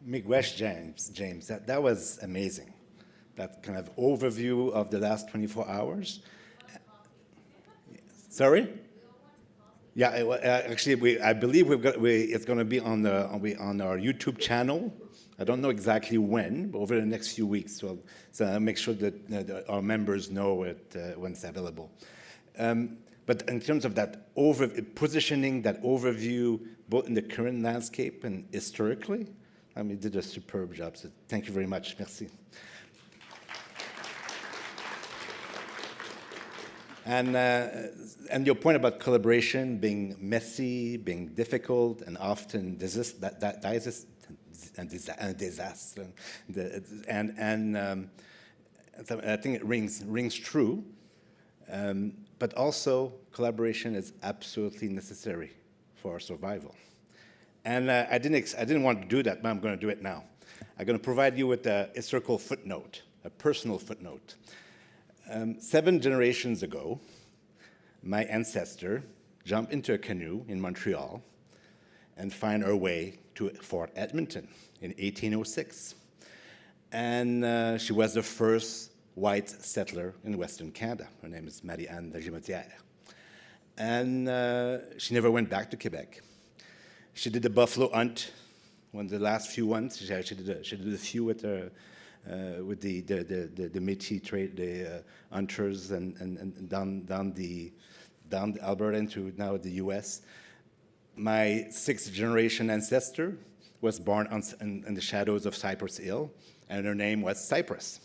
Miigwech, James, that was amazing. That kind of overview of the last 24 hours. Sorry? Yeah, actually, I believe it's going to be on our YouTube channel. I don't know exactly when, but over the next few weeks. So I'll make sure that our members know it when it's available. But in terms of that positioning, that overview, both in the current landscape and historically, I mean, you did a superb job. So thank you very much. Merci. And your point about collaboration being messy, being difficult, and often disaster, and I think it rings true. But also, collaboration is absolutely necessary for our survival. And I didn't want to do that, but I'm going to do it now. I'm going to provide you with a historical footnote, a personal footnote. 7 generations ago, my ancestor jumped into a canoe in Montreal and found her way to Fort Edmonton in 1806. And she was the first white settler in Western Canada. Her name is Marie-Anne de Gimotière. And she never went back to Quebec. She did the buffalo hunt, one of the last few ones. She did a few with the Métis trade, the hunters, and down Alberta into now the U.S. My 6th generation ancestor was born in the shadows of Cypress Hill, and her name was Cypress.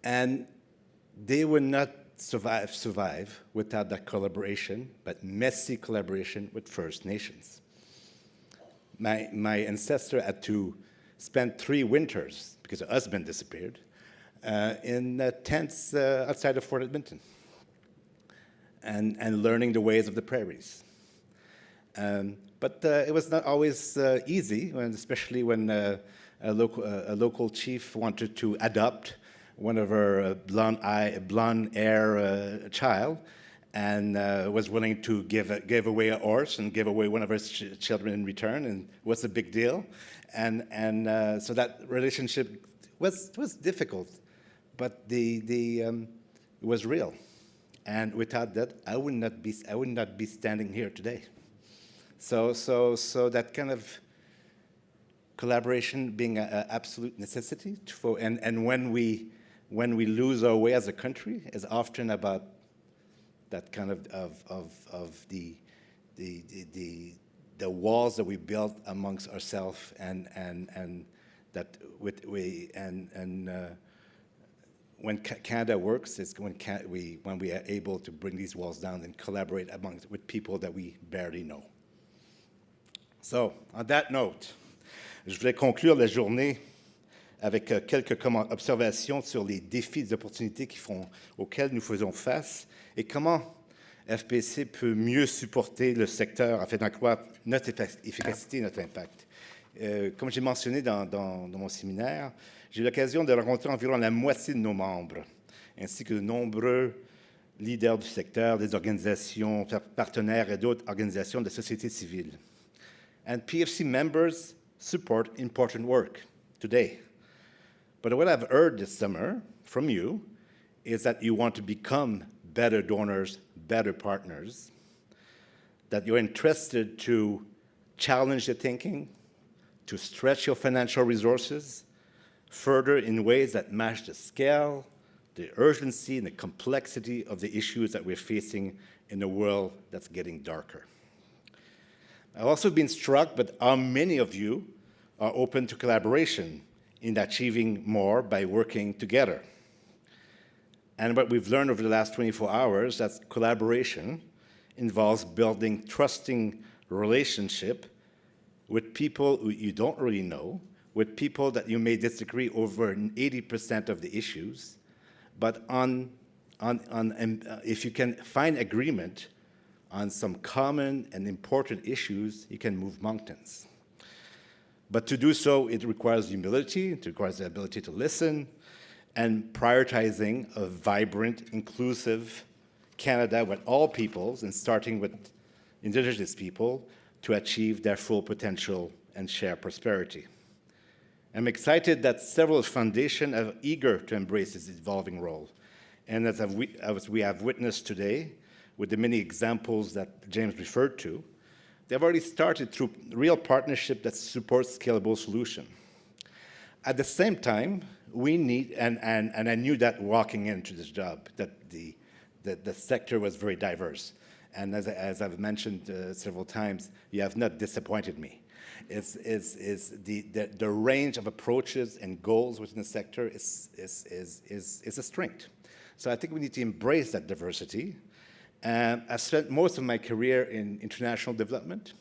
And they would not survive without that collaboration, but messy collaboration with First Nations. My ancestor had to spend 3 winters, because her husband disappeared, in tents outside of Fort Edmonton, and learning the ways of the prairies. But it was not always easy, especially when a local chief wanted to adopt one of her blonde hair child, and was willing to give away a horse and give away one of her children in return, and was a big deal. And so that relationship was difficult, but it was real. And without that, I would not be standing here today. So that kind of collaboration being an absolute necessity and when we lose our way as a country is often about that kind of the walls that we built amongst ourselves, and that when Canada works, it's when we are able to bring these walls down and collaborate with people that we barely know. So, on that note, je voulais conclure la journée avec quelques observations sur les défis et les opportunités auxquels nous faisons face et comment FPC peut mieux supporter le secteur afin d'accroître notre efficacité et notre impact. Comme j'ai mentionné dans mon séminaire, j'ai eu l'occasion de rencontrer environ la moitié de nos membres, ainsi que de nombreux leaders du secteur, des organisations partenaires et d'autres organisations de la société civile. And PFC members support important work today. But what I've heard this summer from you is that you want to become better donors, better partners, that you're interested to challenge your thinking, to stretch your financial resources further in ways that match the scale, the urgency, and the complexity of the issues that we're facing in a world that's getting darker. I've also been struck by how many of you are open to collaboration in achieving more by working together. And what we've learned over the last 24 hours, that collaboration involves building trusting relationship with people who you don't really know, with people that you may disagree over 80% of the issues, but if you can find agreement on some common and important issues, you can move mountains. But to do so, it requires humility, it requires the ability to listen, and prioritizing a vibrant, inclusive Canada with all peoples, and starting with Indigenous people, to achieve their full potential and share prosperity. I'm excited that several foundations are eager to embrace this evolving role. And as we have witnessed today, with the many examples that James referred to, they've already started through real partnership that supports scalable solution. At the same time, we need, and I knew that walking into this job, that the sector was very diverse. And as I've mentioned several times, you have not disappointed me. The range of approaches and goals within the sector is a strength. So I think we need to embrace that diversity. I've spent most of my career in international development,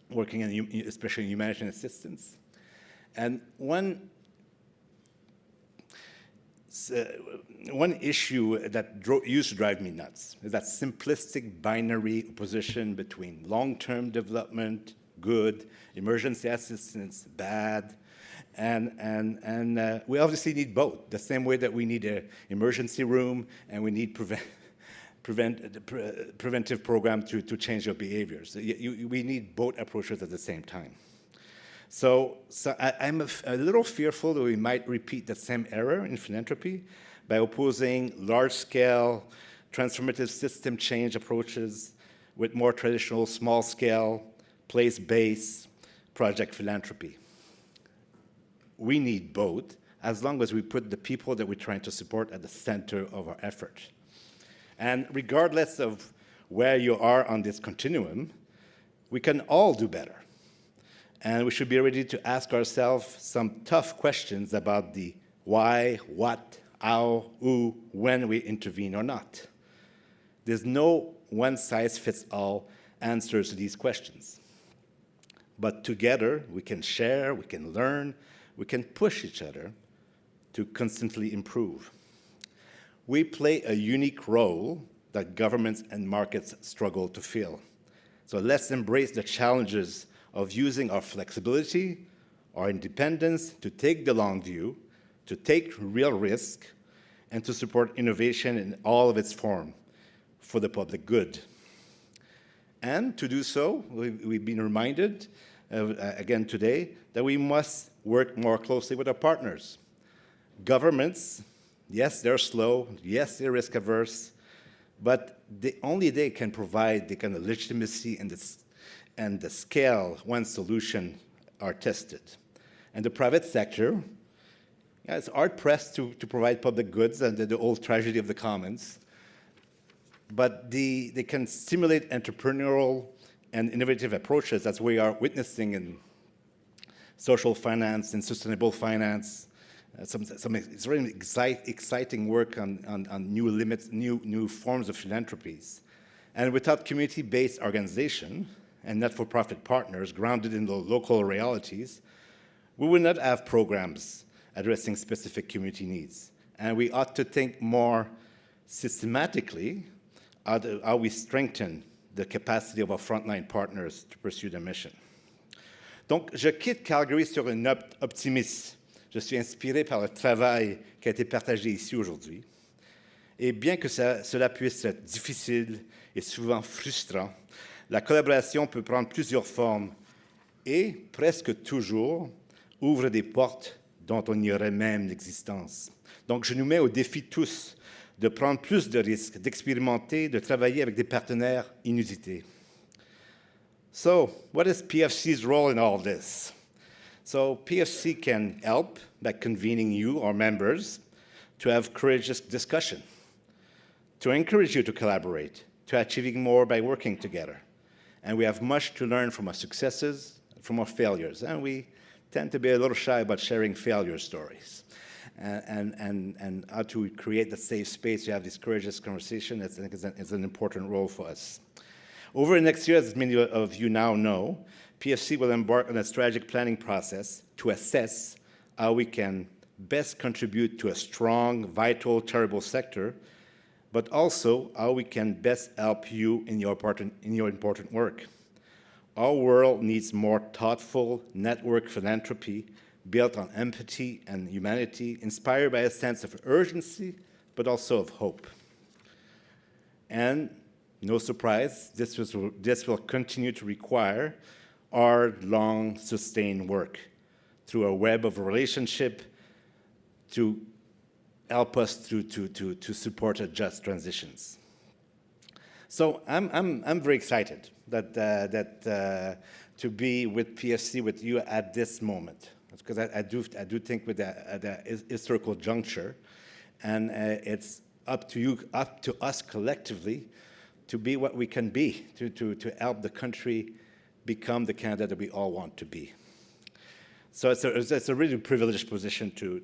working in, especially in humanitarian assistance. And one issue that used to drive me nuts is that simplistic binary opposition between long-term development, good, emergency assistance, bad, and we obviously need both, the same way that we need an emergency room and we need preventive program to change your behaviors. We need both approaches at the same time. So I'm a little fearful that we might repeat the same error in philanthropy by opposing large-scale, transformative system change approaches with more traditional small-scale, place-based project philanthropy. We need both, as long as we put the people that we're trying to support at the center of our effort. And regardless of where you are on this continuum, we can all do better. And we should be ready to ask ourselves some tough questions about the why, what, how, who, when we intervene or not. There's no one-size-fits-all answers to these questions. But together, we can share, we can learn, we can push each other to constantly improve. We play a unique role that governments and markets struggle to fill. So let's embrace the challenges of using our flexibility, our independence to take the long view, to take real risk, and to support innovation in all of its form for the public good. And to do so, we've been reminded, again today, that we must work more closely with our partners. Governments, yes, they're slow, yes, they're risk-averse, but only they can provide the kind of legitimacy and the scale when solutions are tested. And the private sector, it's hard-pressed to provide public goods and the old tragedy of the commons, but they can stimulate entrepreneurial and innovative approaches as we are witnessing in social finance and sustainable finance. It's really exciting work on new limits, new forms of philanthropies. And without community-based organization and not-for-profit partners grounded in the local realities, we will not have programs addressing specific community needs. And we ought to think more systematically how we strengthen the capacity of our frontline partners to pursue their mission. Donc, je quitte Calgary sur une note optimiste. Je suis inspiré par le travail qui a été partagé ici aujourd'hui. Et bien que cela puisse être difficile et souvent frustrant, la collaboration peut prendre plusieurs formes et, presque toujours, ouvre des portes dont on ignorait même l'existence. Donc, je nous mets au défi tous de prendre plus de risques, d'expérimenter, de travailler avec des partenaires inusités. So, what is PFC's role in all this? So PFC can help by convening you, our members, to have courageous discussion, to encourage you to collaborate, to achieving more by working together. And we have much to learn from our successes, from our failures. And we tend to be a little shy about sharing failure stories. And how to create the safe space to have this courageous conversation, I think is an important role for us. Over the next year, as many of you now know, PFC will embark on a strategic planning process to assess how we can best contribute to a strong, vital, charitable sector, but also how we can best help you in your important work. Our world needs more thoughtful network philanthropy built on empathy and humanity, inspired by a sense of urgency, but also of hope. And no surprise, this will continue to require hard, long, sustained work through a web of relationship to help us to support a just transitions. So I'm very excited that to be with PFC with you at this moment, because I do think with at a historical juncture, and it's up to us collectively to be what we can be, to help the country become the Canada that we all want to be. So it's a really privileged position to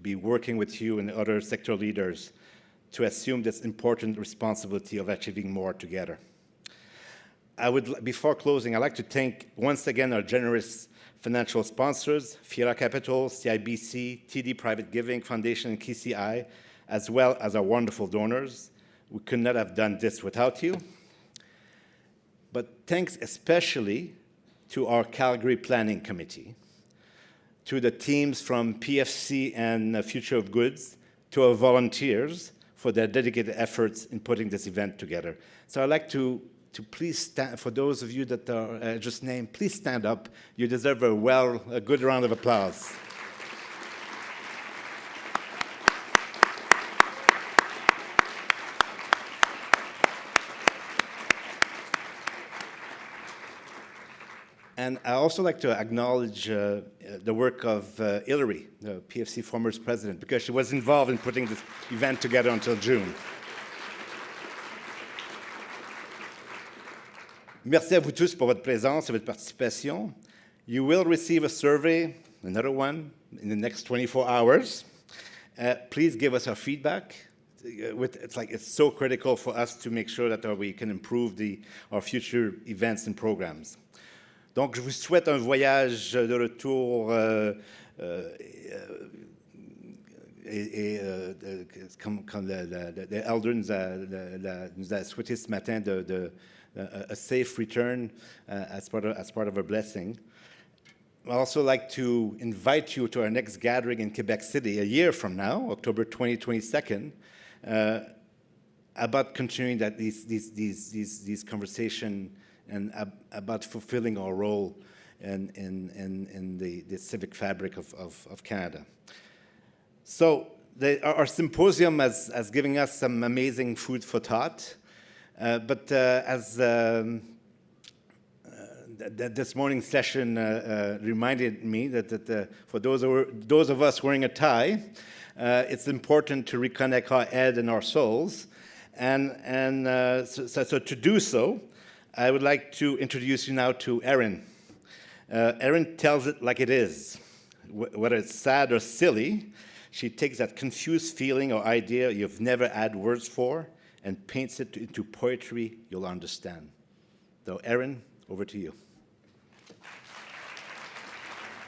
be working with you and other sector leaders to assume this important responsibility of achieving more together. Before closing, I'd like to thank once again our generous financial sponsors, Fiera Capital, CIBC, TD Private Giving Foundation, and KCI, as well as our wonderful donors. We could not have done this without you. But thanks especially to our Calgary Planning Committee, to the teams from PFC and Future of Goods, to our volunteers for their dedicated efforts in putting this event together. So I'd like to please stand, for those of you that are just named, please stand up. You deserve a good round of applause. And I also like to acknowledge the work of Hillary, the PFC former president, because she was involved in putting this event together until June. Merci à vous tous pour votre présence et votre participation. You will receive a survey, another one, in the next 24 hours. Please give us our feedback. It's so critical for us to make sure that we can improve our future events and programs. Donc, je vous souhaite un voyage de retour comme le elder nous a souhaité ce matin, a safe return as part of our blessing. I'd also like to invite you to our next gathering in Quebec City a year from now, October 2022, about continuing these conversations and about fulfilling our role in the civic fabric of Canada. So our symposium has given us some amazing food for thought, but as this morning's session reminded me that for those of us wearing a tie, it's important to reconnect our head and our souls, and so to do so, I would like to introduce you now to Erin. Erin tells it like it is. Whether it's sad or silly, she takes that confused feeling or idea you've never had words for and paints it into poetry you'll understand. So Erin, over to you.